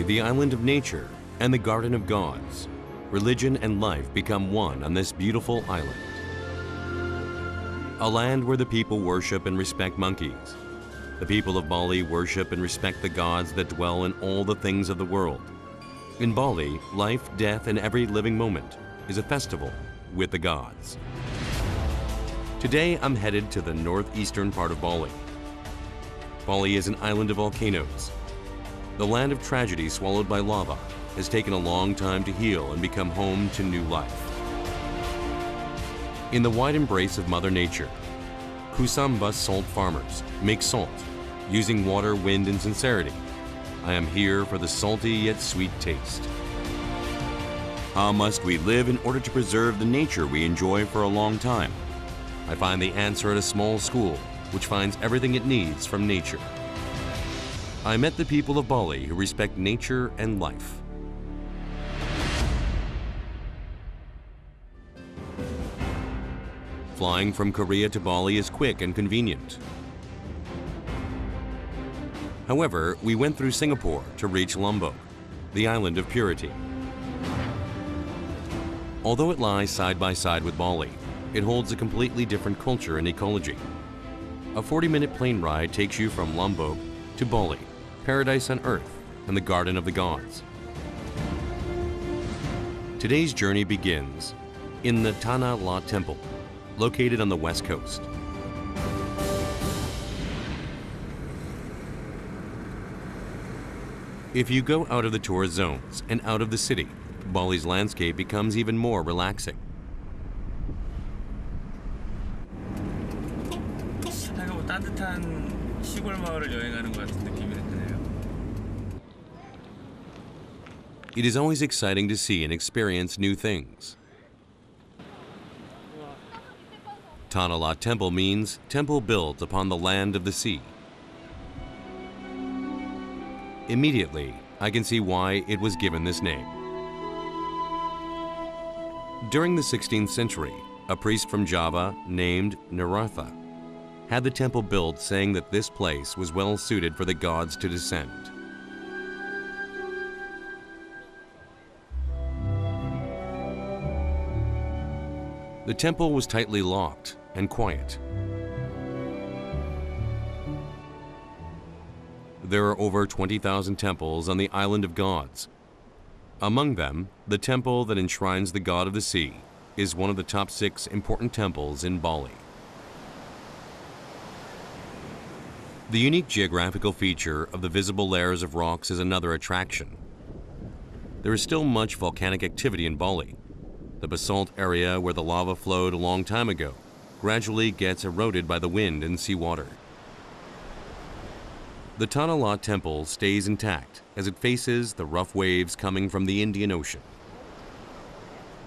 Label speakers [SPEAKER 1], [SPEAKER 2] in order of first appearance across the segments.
[SPEAKER 1] the island of nature and the garden of gods, religion and life become one on this beautiful island. A land where the people worship and respect monkeys. The people of Bali worship and respect the gods that dwell in all the things of the world. In Bali, life, death, and every living moment is a festival with the gods. Today, I'm headed to the northeastern part of Bali. Bali is an island of volcanoes. The land of tragedy swallowed by lava has taken a long time to heal and become home to new life. In the wide embrace of Mother Nature, Kusamba salt farmers make salt using water, wind, and sincerity. I am here for the salty yet sweet taste. How must we live in order to preserve the nature we enjoy for a long time? I find the answer at a small school, which finds everything it needs from nature. I met the people of Bali who respect nature and life. Flying from Korea to Bali is quick and convenient. However, we went through Singapore to reach Lombok, the island of purity. Although it lies side by side with Bali, it holds a completely different culture and ecology. A 40-minute plane ride takes you from Lombok to Bali, paradise on earth and the garden of the gods. Today's journey begins in the Tanah Lot Temple, located on the west coast. If you go out of the tourist zones and out of the city, Bali's landscape becomes even more relaxing.
[SPEAKER 2] 따뜻한 시골 마을을 여행하는 것 같은 느낌이 드네요.
[SPEAKER 1] It is always exciting to see and experience new things. Tanah Lot Temple means temple built upon the land of the sea. Immediately, I can see why it was given this name. During the 16th century, a priest from Java named Naratha had the temple built, saying that this place was well suited for the gods to descend. The temple was tightly locked and quiet. There are over 20,000 temples on the island of gods. Among them, the temple that enshrines the god of the sea is one of the top 6 important temples in Bali. The unique geographical feature of the visible layers of rocks is another attraction. There is still much volcanic activity in Bali. The basalt area where the lava flowed a long time ago gradually gets eroded by the wind and seawater. The Tanah Lot Temple stays intact as it faces the rough waves coming from the Indian Ocean.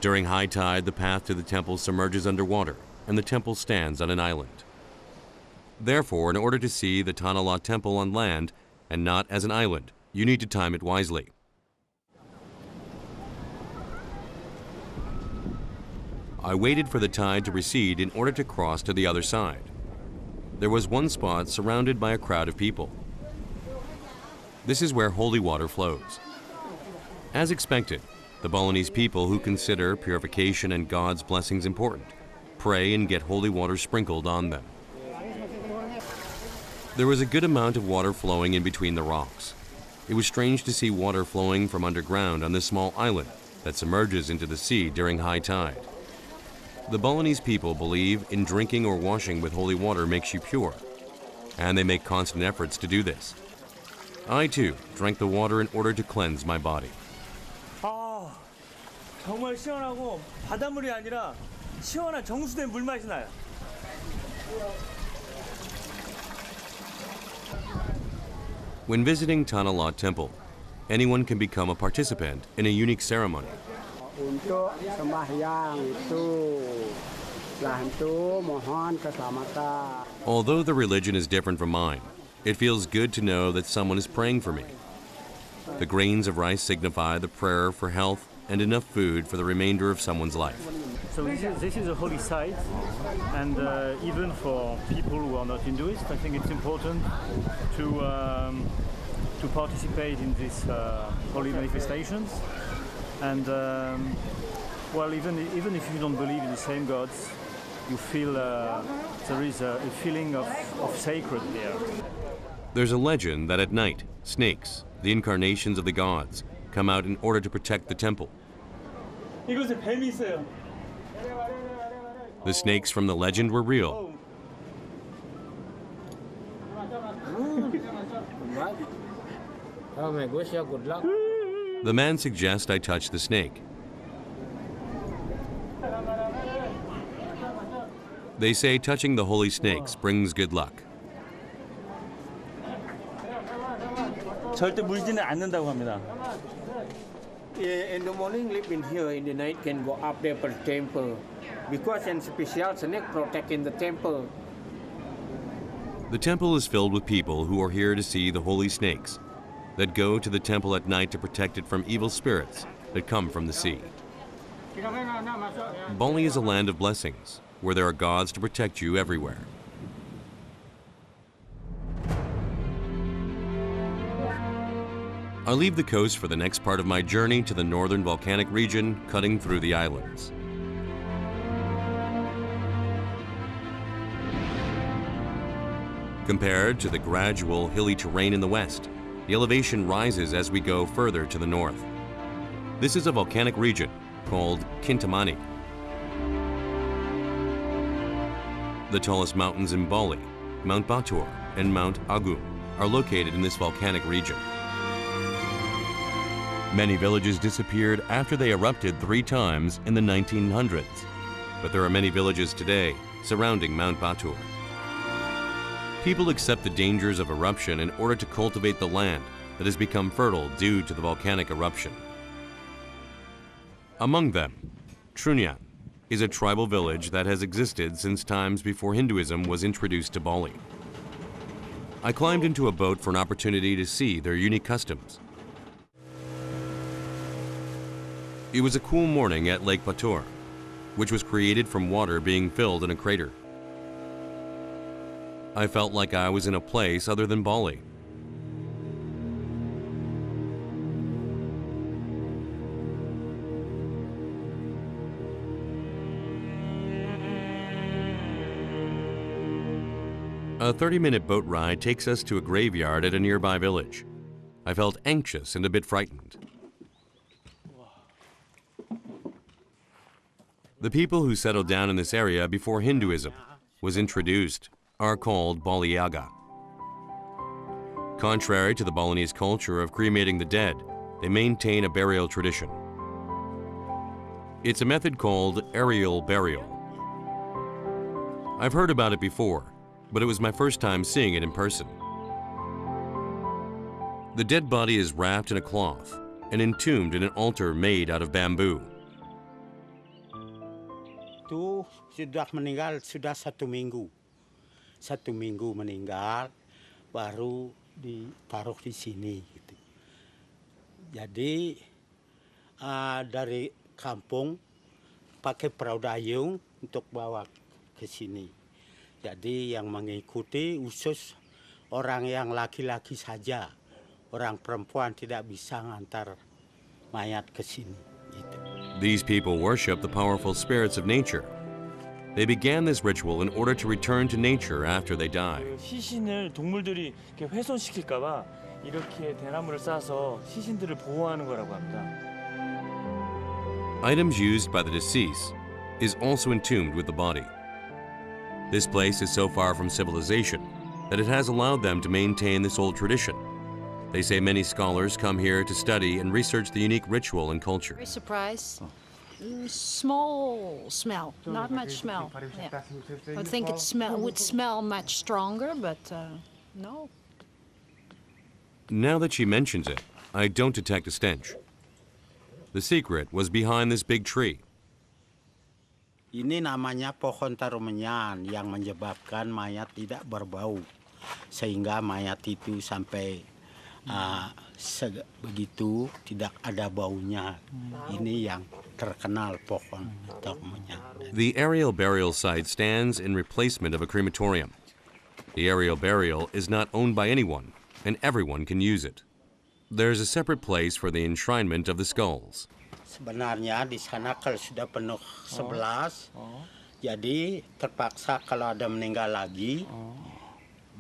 [SPEAKER 1] During high tide, the path to the temple submerges underwater and the temple stands on an island. Therefore, in order to see the Tanah Lot Temple on land and not as an island, you need to time it wisely. I waited for the tide to recede in order to cross to the other side. There was one spot surrounded by a crowd of people. This is where holy water flows. As expected, the Balinese people who consider purification and God's blessings important pray and get holy water sprinkled on them. There was a good amount of water flowing in between the rocks. It was strange to see water flowing from underground on this small island that submerges into the sea during high tide. The Balinese people believe in drinking or washing with holy water makes you pure, and they make constant efforts to do this. I too drank the water in order to cleanse my body.
[SPEAKER 2] 정말 시원하고 바닷물이 아니라 시원한 정수된 물 맛이 나요.
[SPEAKER 1] When visiting Tanah Lot Temple, anyone can become a participant in a unique ceremony.
[SPEAKER 3] Untuk sembahyang itu Lahantu mohon keselamatan.
[SPEAKER 1] Although the religion is different from mine, it feels good to know that someone is praying for me. The grains of rice signify the prayer for health and enough food for the remainder of someone's life.
[SPEAKER 2] So this is a holy site, and even for people who are not Hinduists, I think it's important to participate in this holy manifestations. And well, even if you don't believe in the same gods, you feel there is a feeling of sacred here.
[SPEAKER 1] There's a legend that at night, snakes, the incarnations of the gods, come out in order to protect the temple.
[SPEAKER 2] 이곳에 뱀이 있어요.
[SPEAKER 1] The snakes from the legend were real.
[SPEAKER 4] Oh my gosh, yeah, good luck.
[SPEAKER 1] The man suggests I touch the snake. They say touching the holy snakes brings good luck.
[SPEAKER 2] 절대 물지는 않는다고 합니다.
[SPEAKER 4] In the morning, live in here. In the night, can go up there per temple. Because in special snake protecting the temple.
[SPEAKER 1] The temple is filled with people who are here to see the holy snakes that go to the temple at night to protect it from evil spirits that come from the sea. Bali is a land of blessings, where there are gods to protect you everywhere. I leave the coast for the next part of my journey to the northern volcanic region, cutting through the islands. Compared to the gradual hilly terrain in the west, the elevation rises as we go further to the north. This is a volcanic region called Kintamani. The tallest mountains in Bali, Mount Batur and Mount Agung, are located in this volcanic region. Many villages disappeared after they erupted 3 times in the 1900s, but there are many villages today surrounding Mount Batur. People accept the dangers of eruption in order to cultivate the land that has become fertile due to the volcanic eruption. Among them, Trunyan is a tribal village that has existed since times before Hinduism was introduced to Bali. I climbed into a boat for an opportunity to see their unique customs. It was a cool morning at Lake Batur, which was created from water being filled in a crater. I felt like I was in a place other than Bali. A 30-minute boat ride takes us to a graveyard at a nearby village. I felt anxious and a bit frightened. The people who settled down in this area before Hinduism was introduced are called Baliaga. Contrary to the Balinese culture of cremating the dead, they maintain a burial tradition. It's a method called aerial burial. I've heard about it before, but it was my first time seeing it in person. The dead body is wrapped in a cloth and entombed in an altar made out of bamboo.
[SPEAKER 3] Itu sudah meninggal sudah 1 minggu. 1 minggu meninggal, baru ditaruh di sini. Gitu. Jadi dari kampung pakai perahu dayung untuk bawa ke sini. Jadi yang mengikuti khusus orang yang laki-laki saja, orang perempuan tidak bisa ngantar mayat ke sini. Gitu.
[SPEAKER 1] These people worship the powerful spirits of nature. They began this ritual in order to return to nature after they die.
[SPEAKER 2] 시신을 동물들이 이렇게 훼손시킬까봐 이렇게 대나무를 싸서 시신들을 보호하는 거라고 합니다.
[SPEAKER 1] Items used by the deceased is also entombed with the body. This place is so far from civilization that it has allowed them to maintain this old tradition. They say many scholars come here to study and research the unique ritual and culture.
[SPEAKER 5] Very surprised. Small smell, not much smell. Yeah. I would think it would smell much stronger, but no.
[SPEAKER 1] Now that she mentions it, I don't detect a stench. The secret was behind this big tree.
[SPEAKER 3] Ini namanya pohon tarumenyan yang menyebabkan mayat tidak berbau, sehingga mayat itu sampai begitu tidak ada baunya. Ini yang terkenal pohon tarumenyan.
[SPEAKER 1] The aerial burial site stands in replacement of a crematorium. The aerial burial is not owned by anyone, and everyone can use it. there's a separate place for the enshrinement of the skulls.
[SPEAKER 3] Sebenarnya di sana kalau sudah penuh 11, jadi terpaksa kalau ada meninggal lagi,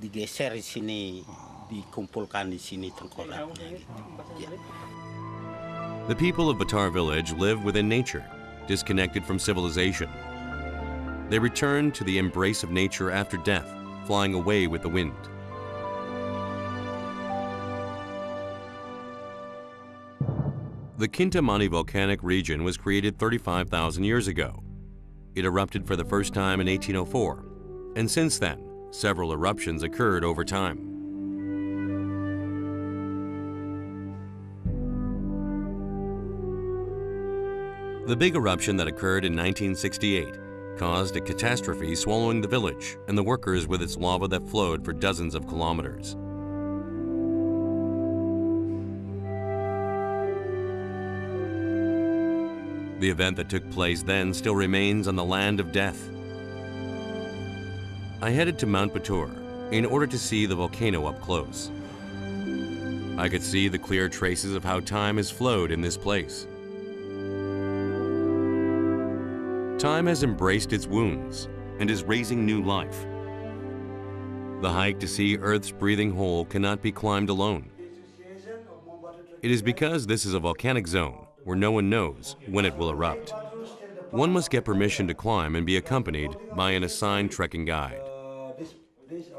[SPEAKER 3] digeser di sini, dikumpulkan di sini tengkoraknya. Gitu. Ya.
[SPEAKER 1] The people of Batar village live within nature, disconnected from civilization. They return to the embrace of nature after death, flying away with the wind. The Kintamani volcanic region was created 35,000 years ago. It erupted for the first time in 1804, and since then, several eruptions occurred over time. The big eruption that occurred in 1968 caused a catastrophe swallowing the village and the workers with its lava that flowed for dozens of kilometers. The event that took place then still remains on the land of death. I headed to Mount Batur in order to see the volcano up close. I could see the clear traces of how time has flowed in this place. Time has embraced its wounds and is raising new life. The hike to see Earth's breathing hole cannot be climbed alone. It is because this is a volcanic zone where no one knows when it will erupt. One must get permission to climb and be accompanied by an assigned trekking guide.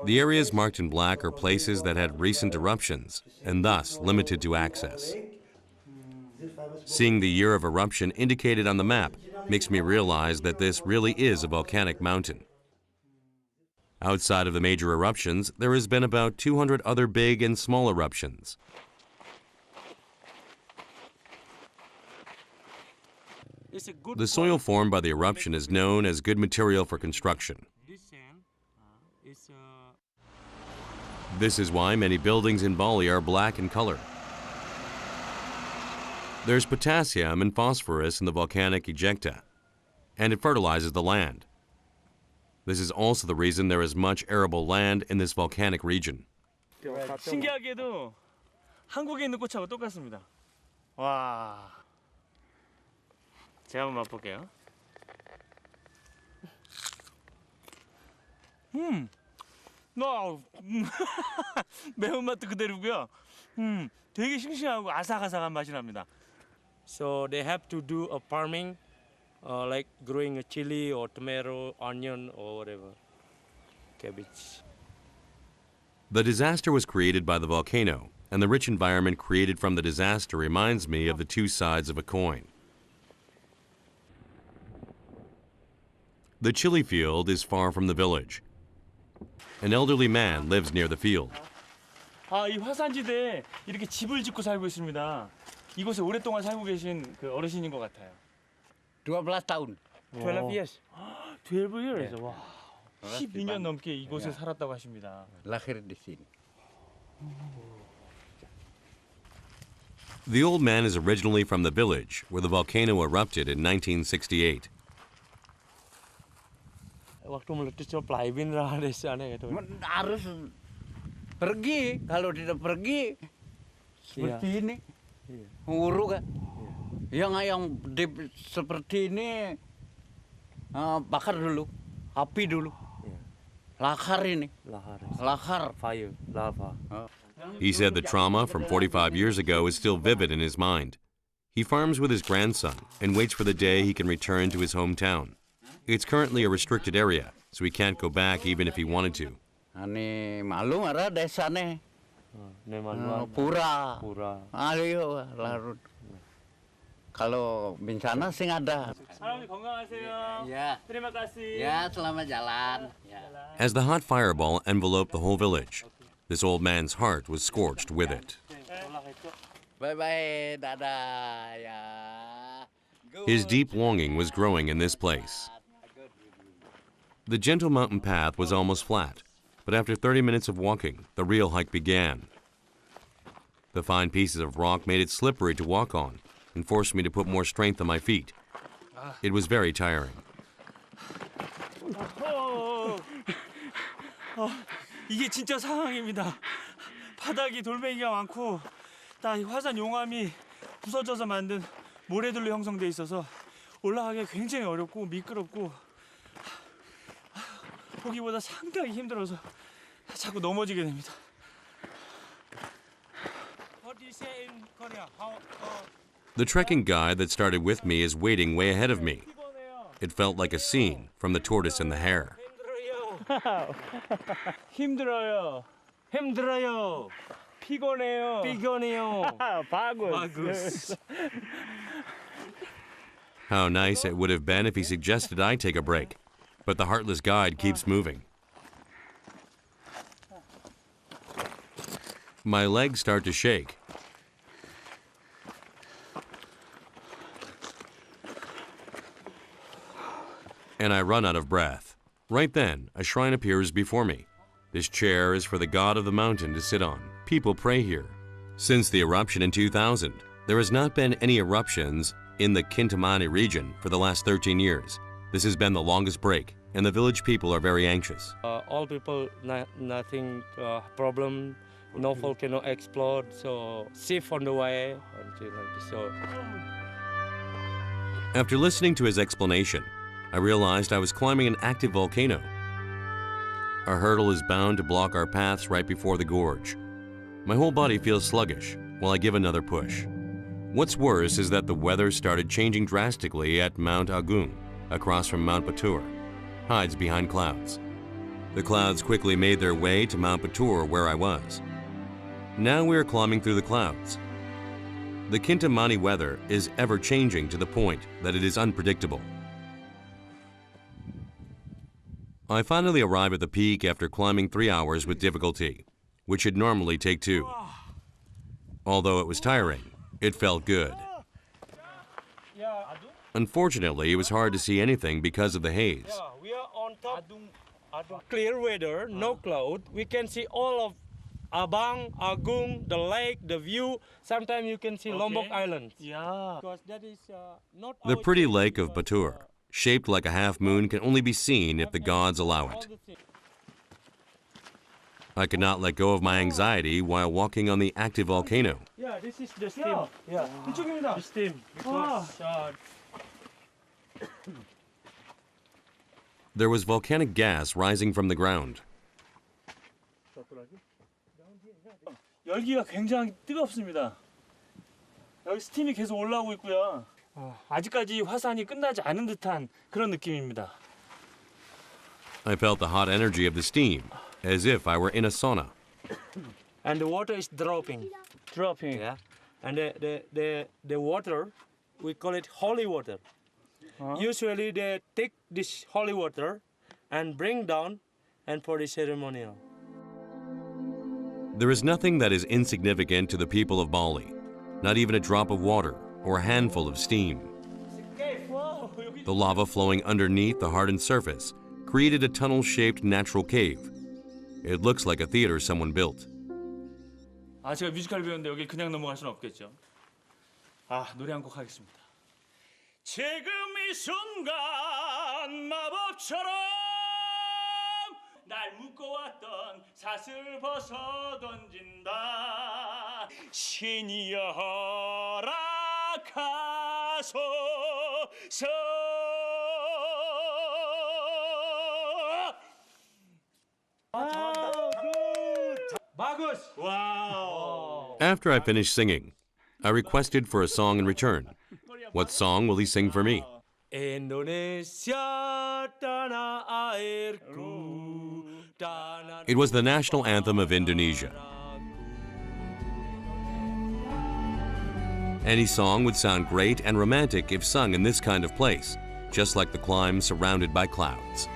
[SPEAKER 1] The areas marked in black are places that had recent eruptions and thus limited to access. Seeing the year of eruption indicated on the map makes me realize that this really is a volcanic mountain. Outside of the major eruptions, there has been about 200 other big and small eruptions. The soil formed by the eruption is known as good material for construction. This is why many buildings in Bali are black in color. There's potassium and phosphorus in the volcanic ejecta, and it fertilizes the land. This is also the reason there is much arable land in this volcanic region.
[SPEAKER 6] 신기하게도 한국에 있는 꽃하고 똑같습니다. 와. 제가 한번 맛볼게요. 매운맛도 그대로고요. 되게 싱싱하고 아삭아삭한 맛이 납니다.
[SPEAKER 7] So they have to do a farming, like growing a chili or tomato, onion or whatever, cabbage.
[SPEAKER 1] The disaster was created by the volcano, and the rich environment created from the disaster reminds me of the two sides of a coin. The chili field is far from the village. An elderly man lives near the field.
[SPEAKER 6] 이 화산지대에 이렇게 집을 짓고 살고 있습니다. 이곳에 오랫동안 살고 계신 그 어르신인 것 같아요.
[SPEAKER 3] 12 tahun.
[SPEAKER 7] 12 years.
[SPEAKER 6] 12 years. 와. 12년 넘게 이곳에 살았다고 하십니다.
[SPEAKER 3] Lahir di sini.
[SPEAKER 1] The old man is originally from the village where the volcano erupted in 1968.
[SPEAKER 7] Waktu meletus cuma playbin lah desanya gitu.
[SPEAKER 3] Harus pergi, kalau tidak pergi seperti ini. Nguru kan. Yang seperti ini bakar dulu, api dulu. Lakar ini. Lakar.
[SPEAKER 7] Fire, lava.
[SPEAKER 1] He said the trauma from 45 years ago is still vivid in his mind. He farms with his grandson and waits for the day he can return to his hometown. It's currently a restricted area, so he can't go back even if he wanted to.
[SPEAKER 3] Ini malu ada desa nih. Pura. Ayo larut. Kalau bencana sih ada.
[SPEAKER 6] 할아버지 건강하세요.
[SPEAKER 3] Ya.
[SPEAKER 6] Terima kasih.
[SPEAKER 3] Ya, selamat jalan.
[SPEAKER 1] As the hot fireball enveloped the whole village, this old man's heart was scorched with it.
[SPEAKER 3] Bye-bye, dadah. Ya.
[SPEAKER 1] His deep longing was growing in this place. The gentle mountain path was almost flat, but after 30 minutes of walking, the real hike began. The fine pieces of rock made it slippery to walk on and forced me to put more strength on my feet. It was very tiring.
[SPEAKER 6] 이게 진짜 상황입니다. 바닥이 돌멩이가 많고 다 이 화산 용암이 부서져서 만든 모래들로 형성돼 있어서 올라가기가 굉장히 어렵고 미끄럽고 보기보다 상당히 힘들어서 자꾸 넘어지게 됩니다.
[SPEAKER 7] What do you say in Korea? How?
[SPEAKER 1] The trekking guide that started with me is waiting way ahead of me. It felt like a scene from The Tortoise and the Hare.
[SPEAKER 6] 힘들어요.
[SPEAKER 7] 힘들어요.
[SPEAKER 6] 피곤해요.
[SPEAKER 7] 피곤해요.
[SPEAKER 6] 바gus.
[SPEAKER 1] How nice it would have been if he suggested I take a break. But the heartless guide keeps moving. My legs start to shake. And I run out of breath. Right then, a shrine appears before me. This chair is for the god of the mountain to sit on. People pray here. Since the eruption in 2000, there has not been any eruptions in the Kintamani region for the last 13 years. This has been the longest break, and the village people are very anxious.
[SPEAKER 7] All people, nothing problem. No volcano explode, so safe on the way. Until like this, so.
[SPEAKER 1] After listening to his explanation, I realized I was climbing an active volcano. A hurdle is bound to block our paths right before the gorge. My whole body feels sluggish while I give another push. What's worse is that the weather started changing drastically at Mount Agung, across from Mount Batur, hides behind clouds. The clouds quickly made their way to Mount Batur where I was. Now we are climbing through the clouds. The Kintamani weather is ever changing to the point that it is unpredictable. I finally arrive at the peak after climbing 3 hours with difficulty, which should normally take 2. Although it was tiring, it felt good. Unfortunately, it was hard to see anything because of the haze.
[SPEAKER 7] Yeah, we are on top. Clear weather, no cloud. We can see all of Abang, Agung, the lake, the view. Sometimes you can see Lombok Island.
[SPEAKER 6] Yeah.
[SPEAKER 7] Because that is not
[SPEAKER 1] The
[SPEAKER 7] our
[SPEAKER 1] pretty
[SPEAKER 7] change,
[SPEAKER 1] lake of
[SPEAKER 7] but,
[SPEAKER 1] Batur, shaped like a half moon, can only be seen if the gods allow
[SPEAKER 7] all
[SPEAKER 1] it.
[SPEAKER 7] the things.
[SPEAKER 1] I could not let go of my anxiety while walking on the active volcano.
[SPEAKER 7] Yeah, this is the steam.
[SPEAKER 6] Yeah. 이쪽입니다.
[SPEAKER 7] The steam. Because
[SPEAKER 1] There was volcanic gas rising from the ground.
[SPEAKER 6] 열기가 굉장히 뜨겁습니다. 여기 스팀이 계속 올라오고 있고요. 아직까지 화산이 끝나지 않은 듯한 그런 느낌입니다.
[SPEAKER 1] I felt the hot energy of the steam, as if I were in a sauna.
[SPEAKER 7] and the water is dropping.
[SPEAKER 6] Dropping.
[SPEAKER 7] Yeah. And the water, we call it holy water. Usually they take this holy water and bring down and for the ceremonial.
[SPEAKER 1] There is nothing that is insignificant to the people of Bali, not even a drop of water or a handful of steam. The lava flowing underneath the hardened surface created a tunnel-shaped natural cave. It looks like a theater someone built.
[SPEAKER 6] 제가 뮤지컬 배우는데 여기 그냥 넘어갈 수는 없겠죠. 노래 한 곡 하겠습니다. 지금 이 순간 마법처럼 날 묶어왔던 사슬 벗어 던진다. 신이 허락하소서. Wow.
[SPEAKER 1] After I finished singing, I requested for a song in return. What song will he sing for me?
[SPEAKER 7] Indonesia tanah airku, tanah
[SPEAKER 1] It was the national anthem of Indonesia. Any song would sound great and romantic if sung in this kind of place, just like the climb surrounded by clouds.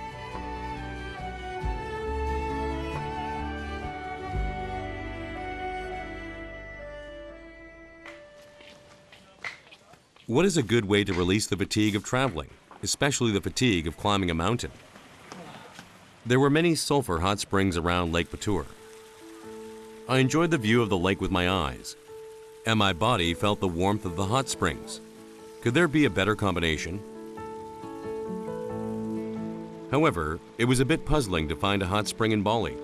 [SPEAKER 1] What is a good way to release the fatigue of traveling, especially the fatigue of climbing a mountain? There were many sulfur hot springs around Lake Batur. I enjoyed the view of the lake with my eyes, and my body felt the warmth of the hot springs. Could there be a better combination? However, it was a bit puzzling to find a hot spring in Bali.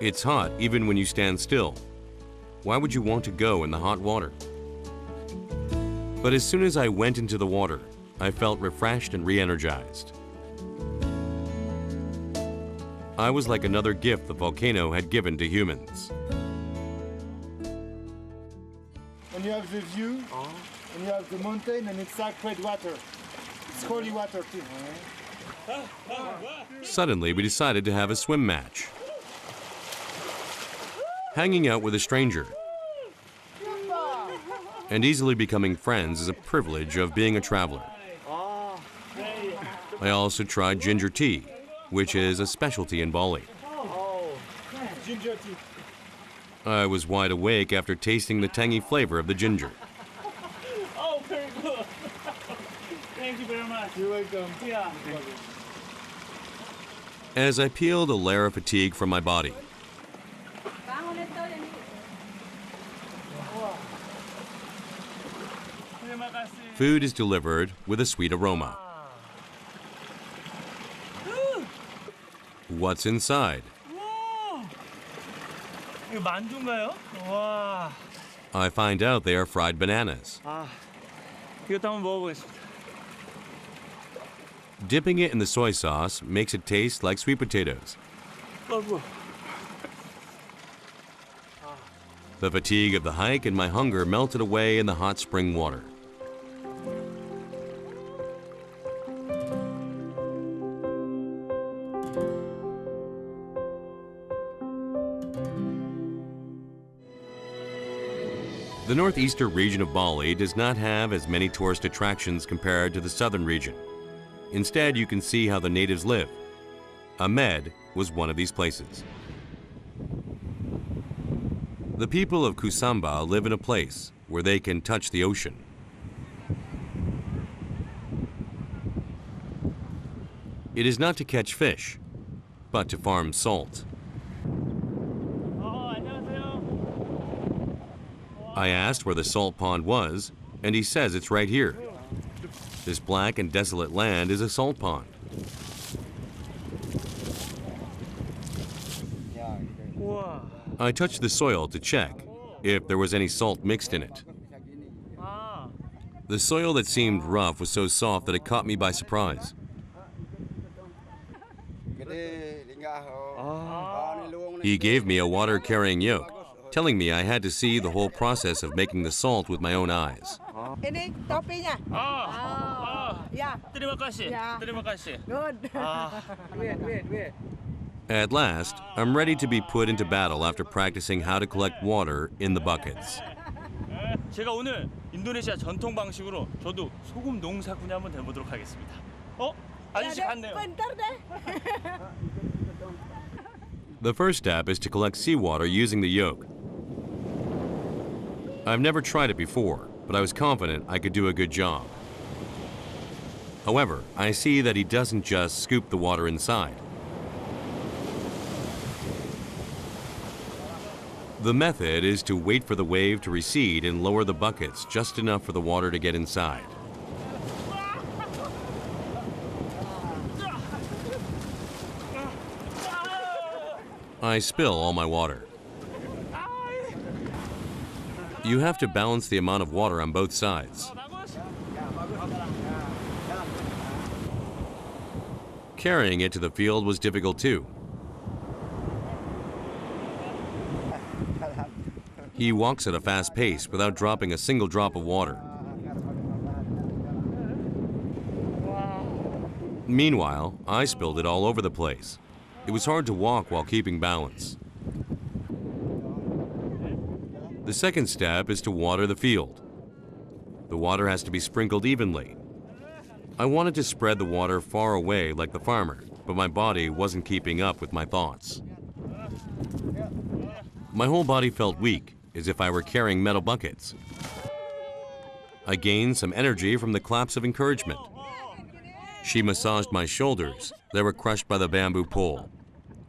[SPEAKER 1] It's hot even when you stand still. Why would you want to go in the hot water? But as soon as I went into the water, I felt refreshed and re-energized. I was like another gift the volcano had given to humans.
[SPEAKER 2] And you have the view, and you have the mountain, and it's sacred water. It's holy water too.
[SPEAKER 1] Suddenly, we decided to have a swim match. Hanging out with a stranger and easily becoming friends is a privilege of being a traveler. I also tried ginger tea, which is a specialty in Bali.
[SPEAKER 2] Ginger tea.
[SPEAKER 1] I was wide awake after tasting the tangy flavor of the ginger.
[SPEAKER 6] Oh, very good. Thank you very much.
[SPEAKER 2] You're welcome.
[SPEAKER 6] Yeah.
[SPEAKER 1] As I peeled a layer of fatigue from my body,
[SPEAKER 6] Terima kasih.
[SPEAKER 1] food is delivered with a sweet aroma. What's inside?
[SPEAKER 6] 와, 이거 만두인가요? 와,
[SPEAKER 1] I find out they are fried bananas.
[SPEAKER 6] 이것도 한번 먹어보겠습니다.
[SPEAKER 1] Dipping it in the soy sauce makes it taste like sweet potatoes.
[SPEAKER 6] 아이고.
[SPEAKER 1] The fatigue of the hike and my hunger melted away in the hot spring water. The northeastern region of Bali does not have as many tourist attractions compared to the southern region. Instead, you can see how the natives live. Ahmed was one of these places. The people of Kusamba live in a place where they can touch the ocean. It is not to catch fish, but to farm salt.
[SPEAKER 6] 안녕하세요.
[SPEAKER 1] I asked where the salt pond was, and he says it's right here. This black and desolate land is a salt pond.
[SPEAKER 6] 우와.
[SPEAKER 1] I touched the soil to check if there was any salt mixed in it.
[SPEAKER 6] 아,
[SPEAKER 1] The soil that seemed rough was so soft that it caught me by surprise. He gave me a water-carrying yoke, telling me I had to see the whole process of making the salt with my own eyes.
[SPEAKER 8] Ini topinya. Ya,
[SPEAKER 6] terima kasih.
[SPEAKER 8] Ya.
[SPEAKER 6] Terima kasih.
[SPEAKER 8] good.
[SPEAKER 7] Wait.
[SPEAKER 1] At last, I'm ready to be put into battle after practicing how to collect water in the buckets.
[SPEAKER 6] 제가 오늘 인도네시아 전통 방식으로 저도 소금 농사꾼이 한번 해보도록 하겠습니다. 아저씨 갔네요.
[SPEAKER 8] Pintar deh.
[SPEAKER 1] The first step is to collect seawater using the yoke. I've never tried it before, but I was confident I could do a good job. However, I see that he doesn't just scoop the water inside. The method is to wait for the wave to recede and lower the buckets just enough for the water to get inside. I spill all my water. You have to balance the amount of water on both sides. Carrying it to the field was difficult too. He walks at a fast pace without dropping a single drop of water. Meanwhile, I spilled it all over the place. It was hard to walk while keeping balance. The second step is to water the field. The water has to be sprinkled evenly. I wanted to spread the water far away like the farmer, but my body wasn't keeping up with my thoughts. My whole body felt weak, as if I were carrying metal buckets. I gained some energy from the claps of encouragement. She massaged my shoulders that were crushed by the bamboo pole.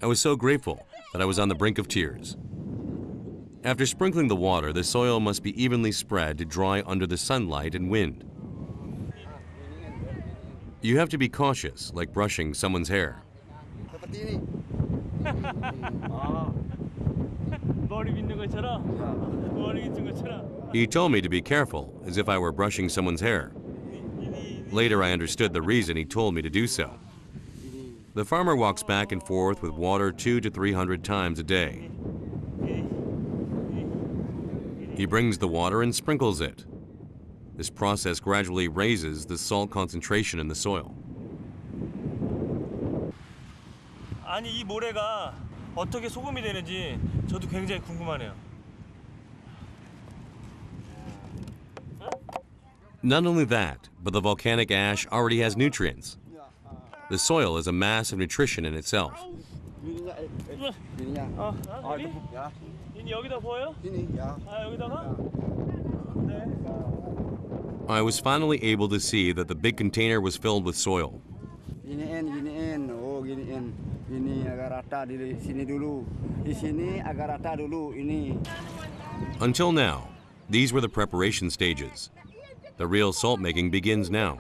[SPEAKER 1] I was so grateful that I was on the brink of tears. After sprinkling the water, the soil must be evenly spread to dry under the sunlight and wind. You have to be cautious, like brushing someone's hair.
[SPEAKER 6] 머리 빗는 것처럼. 머리 빗는 것처럼.
[SPEAKER 1] He told me to be careful, as if I were brushing someone's hair. Later, I understood the reason he told me to do so. The farmer walks back and forth with water 200 to 300 times a day. He brings the water and sprinkles it. This process gradually raises the salt concentration in the soil.
[SPEAKER 6] 아니 이 모래가 어떻게 소금이 되는지 저도 굉장히 궁금하네요.
[SPEAKER 1] Not only that, but the volcanic ash already has nutrients. The soil is a mass of nutrition in itself.
[SPEAKER 6] 여기다 보여요? 여기다가?
[SPEAKER 1] I was finally able to see that the big container was filled with soil. Until now, these were the preparation stages. The real salt making begins now.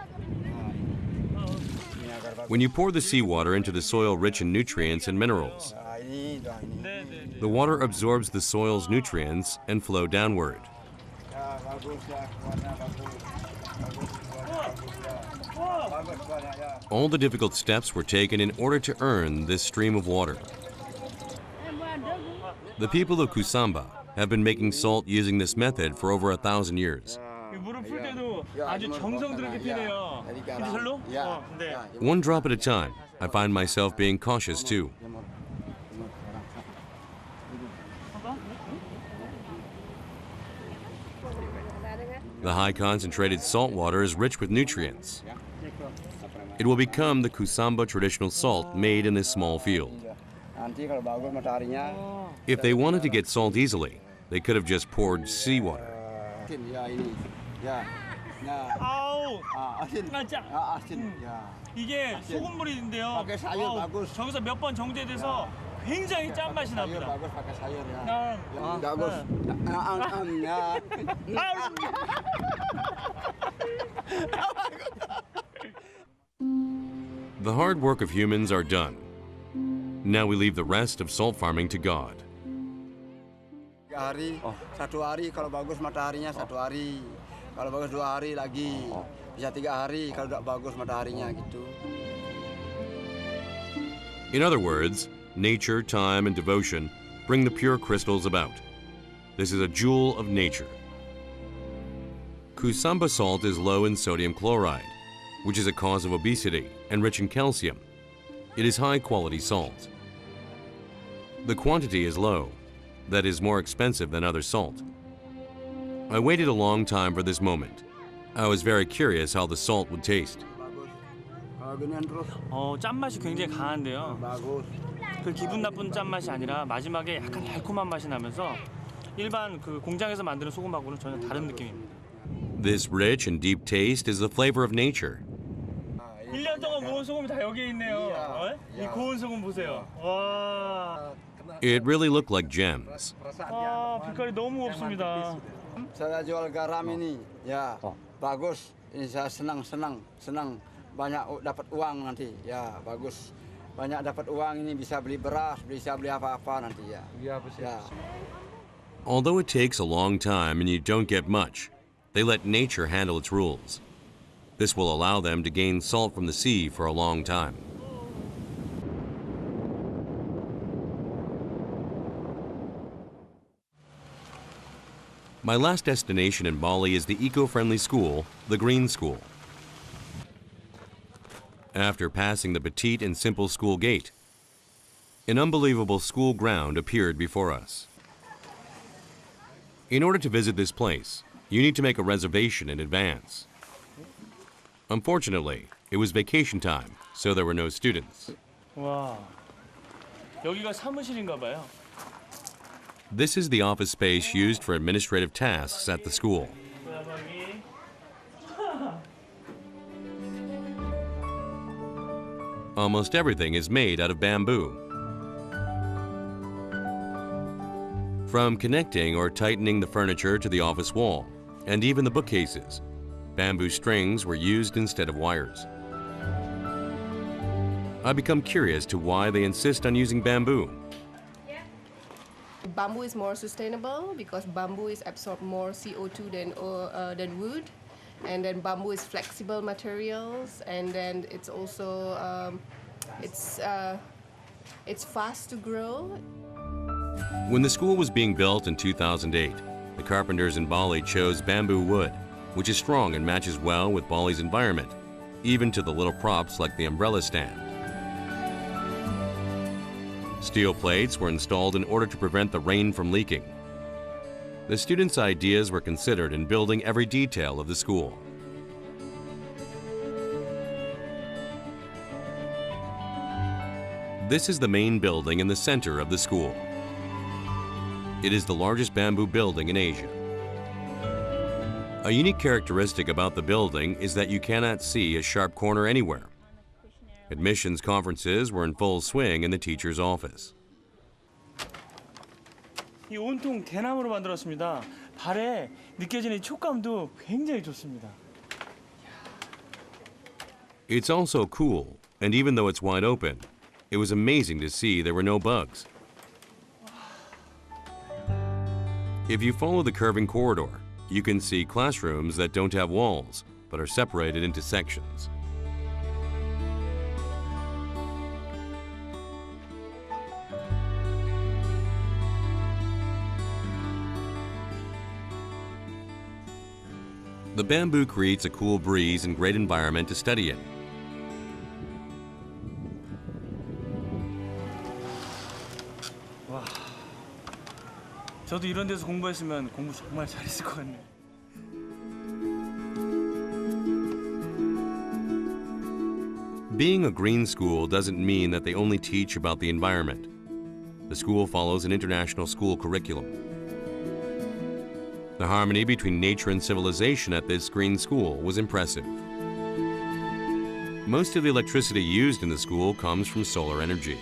[SPEAKER 1] When you pour the seawater into the soil rich in nutrients and minerals, the water absorbs the soil's nutrients and flow downward. All the difficult steps were taken in order to earn this stream of water. The people of Kusamba have been making salt using this method for over 1,000 years. One drop at a time, I find myself being cautious too. The high concentrated salt water is rich with nutrients. It will become the Kusamba traditional salt made in this small field. If they wanted to get salt easily, they could have just poured seawater.
[SPEAKER 6] 이게 소금물인데요. 저기서 몇 번 정제돼서 굉장히 짠맛이 납니다.
[SPEAKER 1] The hard work of humans are done. Now we leave the rest of salt farming to God.
[SPEAKER 9] Satu hari kalau bagus mataharinya 1 hari, kalau bagus 2 hari lagi, bisa 3 hari kalau tidak bagus mataharinya gitu.
[SPEAKER 1] In other words, nature, time, and devotion bring the pure crystals about. This is a jewel of nature. Kusamba salt is low in sodium chloride, which is a cause of obesity, and rich in calcium. It is high-quality salt. The quantity is low, that is more expensive than other salt. I waited a long time for this moment. I was very curious how the salt would taste.
[SPEAKER 6] 짠맛이 굉장히 강한데요. 그 기분 나쁜 짠맛이 아니라 마지막에 약간 달콤한 맛이 나면서 일반 그 공장에서 만드는 소금하고는 전혀 다른 느낌입니다.
[SPEAKER 1] This rich and deep taste is the flavor of nature.
[SPEAKER 6] 1년 동안 모은 소금이 다 여기에 있네요. 이 고운 소금 보세요. 와.
[SPEAKER 1] It really looked like gems.
[SPEAKER 6] 빛깔이 너무 곱습니다.
[SPEAKER 9] Saya jual garam ini, ya bagus. Ini saya senang banyak dapat uang nanti, ya bagus. Banyak dapat uang ini bisa beli beras, bisa beli apa-apa nanti ya. Ya.
[SPEAKER 1] Although it takes a long time and you don't get much, they let nature handle its rules. This will allow them to gain salt from the sea for a long time. My last destination in Bali is the eco-friendly school, the Green School. After passing the petite and simple school gate, an unbelievable school ground appeared before us. In order to visit this place, you need to make a reservation in advance. Unfortunately, it was vacation time, so there were no students.
[SPEAKER 6] 와, 여기가 사무실인가 봐요.
[SPEAKER 1] This is the office space used for administrative tasks at the school. Almost everything is made out of bamboo. From connecting or tightening the furniture to the office wall, and even the bookcases, bamboo strings were used instead of wires. I become curious to why they insist on using bamboo.
[SPEAKER 10] bamboo is more sustainable because bamboo is absorb more CO2 than wood, and then bamboo is flexible materials, and then it's also it's fast to grow.
[SPEAKER 1] When the school was being built in 2008, the carpenters in Bali chose bamboo wood, which is strong and matches well with Bali's environment, even to the little props like the umbrella stand. Steel plates were installed in order to prevent the rain from leaking. The students' ideas were considered in building every detail of the school. This is the main building in the center of the school. It is the largest bamboo building in Asia. A unique characteristic about the building is that you cannot see a sharp corner anywhere. Admissions conferences were in full swing in the teacher's office.
[SPEAKER 6] 이 온통 대나무로 만들었습니다. 발에 느껴지는 촉감도 굉장히 좋습니다.
[SPEAKER 1] It's also cool, and even though it's wide open, it was amazing to see there were no bugs. If you follow the curving corridor, you can see classrooms that don't have walls, but are separated into sections. The bamboo creates a cool breeze and great environment to study in.
[SPEAKER 6] 와, 저도 이런 데서 공부했으면 공부 정말 잘했을 것 같네요.
[SPEAKER 1] Being a green school doesn't mean that they only teach about the environment. The school follows an international school curriculum. The harmony between nature and civilization at this green school was impressive. Most of the electricity used in the school comes from solar energy.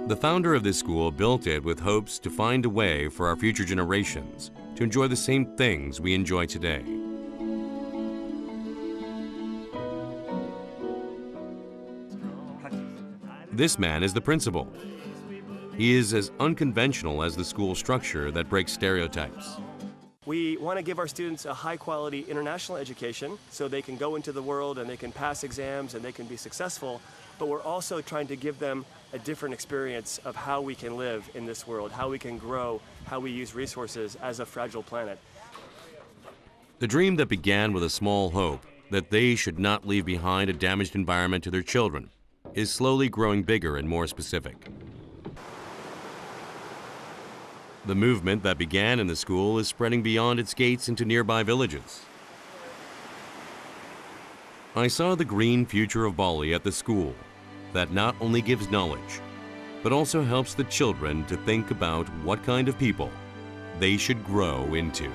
[SPEAKER 1] The founder of this school built it with hopes to find a way for our future generations to enjoy the same things we enjoy today. This man is the principal. He is as unconventional as the school structure that breaks stereotypes.
[SPEAKER 11] We want to give our students a high-quality international education so they can go into the world and they can pass exams and they can be successful, but we're also trying to give them a different experience of how we can live in this world, how we can grow, how we use resources as a fragile planet.
[SPEAKER 1] The dream that began with a small hope that they should not leave behind a damaged environment to their children is slowly growing bigger and more specific. The movement that began in the school is spreading beyond its gates into nearby villages. I saw the green future of Bali at the school that not only gives knowledge, but also helps the children to think about what kind of people they should grow into.